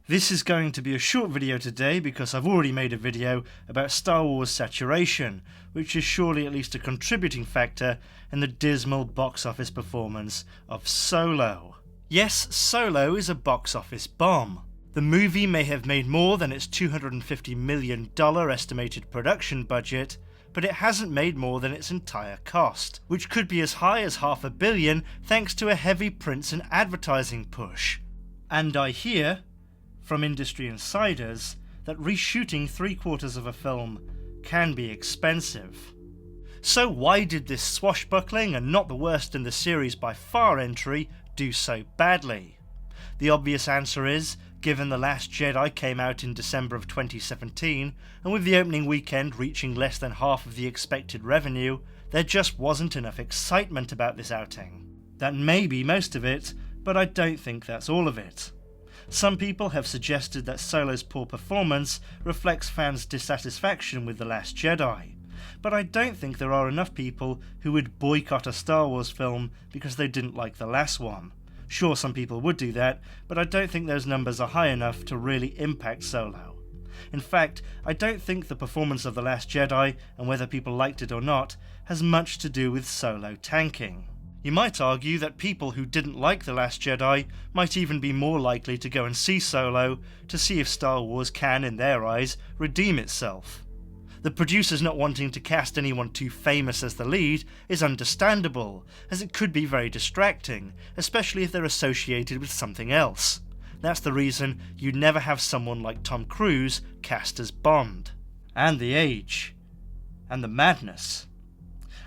This is going to be a short video today because I've already made a video about Star Wars saturation, which is surely at least a contributing factor in the dismal box office performance of Solo. Yes, Solo is a box office bomb. The movie may have made more than its $250 million estimated production budget, but it hasn't made more than its entire cost, which could be as high as $500 million thanks to a heavy prints and advertising push. And I hear from industry insiders that reshooting 3/4 of a film can be expensive. So why did this swashbuckling and not the worst in the series by far entry do so badly? The obvious answer is, given The Last Jedi came out in December of 2017, and with the opening weekend reaching less than half of the expected revenue, there just wasn't enough excitement about this outing. That may be most of it, but I don't think that's all of it. Some people have suggested that Solo's poor performance reflects fans' dissatisfaction with The Last Jedi, but I don't think there are enough people who would boycott a Star Wars film because they didn't like the last one. Sure, some people would do that, but I don't think those numbers are high enough to really impact Solo. In fact, I don't think the performance of The Last Jedi, and whether people liked it or not, has much to do with Solo tanking. You might argue that people who didn't like The Last Jedi might even be more likely to go and see Solo to see if Star Wars can, in their eyes, redeem itself. The producers not wanting to cast anyone too famous as the lead is understandable, as it could be very distracting, especially if they're associated with something else. That's the reason you'd never have someone like Tom Cruise cast as Bond. And the age. And the madness.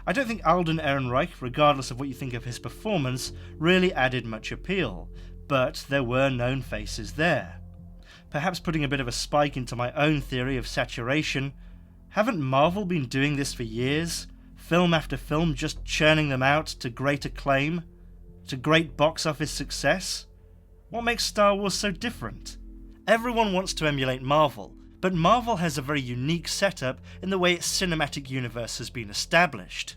I don't think Alden Ehrenreich, regardless of what you think of his performance, really added much appeal, but there were known faces there. Perhaps putting a bit of a spike into my own theory of saturation, haven't Marvel been doing this for years? Film after film just churning them out to great acclaim? To great box office success? What makes Star Wars so different? Everyone wants to emulate Marvel, but Marvel has a very unique setup in the way its cinematic universe has been established.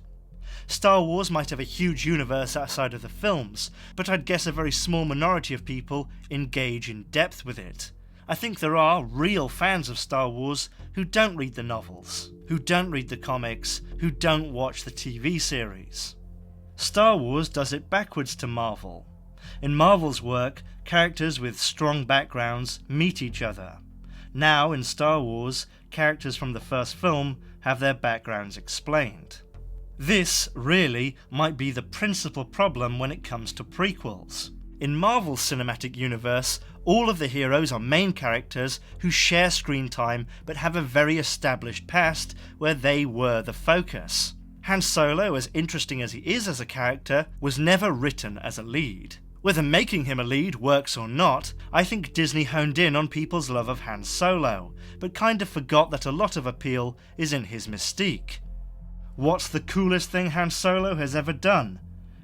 Star Wars might have a huge universe outside of the films, but I'd guess a very small minority of people engage in depth with it. I think there are real fans of Star Wars who don't read the novels, who don't read the comics, who don't watch the TV series. Star Wars does it backwards to Marvel. In Marvel's work, characters with strong backgrounds meet each other. Now, in Star Wars, characters from the first film have their backgrounds explained. This, really, might be the principal problem when it comes to prequels. In Marvel's cinematic universe, all of the heroes are main characters who share screen time but have a very established past where they were the focus. Han Solo, as interesting as he is as a character, was never written as a lead. Whether making him a lead works or not, I think Disney honed in on people's love of Han Solo, but kind of forgot that a lot of appeal is in his mystique. What's the coolest thing Han Solo has ever done?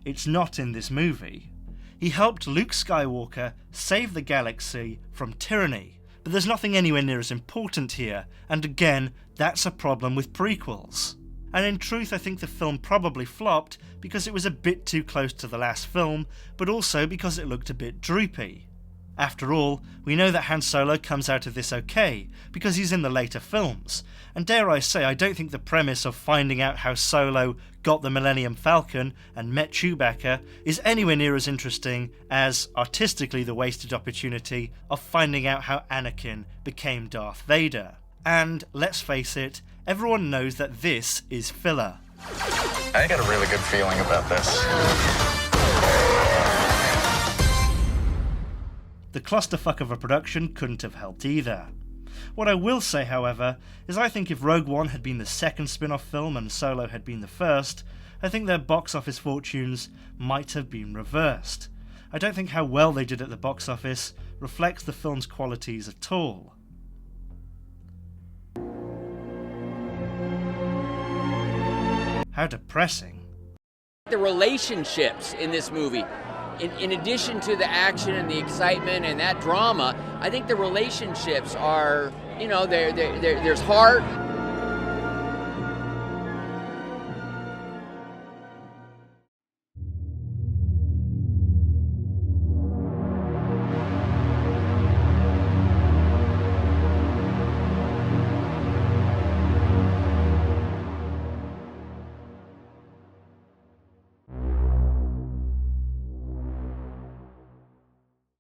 It's not in this movie. He helped Luke Skywalker save the galaxy from tyranny, but there's nothing anywhere near as important here, and again, that's a problem with prequels. And in truth, I think the film probably flopped because it was a bit too close to the last film, but also because it looked a bit droopy. After all, we know that Han Solo comes out of this okay, because he's in the later films, and dare I say I don't think the premise of finding out how Solo got the Millennium Falcon and met Chewbacca is anywhere near as interesting as, artistically, the wasted opportunity of finding out how Anakin became Darth Vader. And, let's face it, everyone knows that this is filler. I got a really good feeling about this. The clusterfuck of a production couldn't have helped either. What I will say, however, is I think if Rogue One had been the second spin-off film and Solo had been the first, I think their box office fortunes might have been reversed. I don't think how well they did at the box office reflects the film's qualities at all. How depressing. The relationships in this movie, in addition to the action and the excitement and that drama, I think the relationships are, there's heart,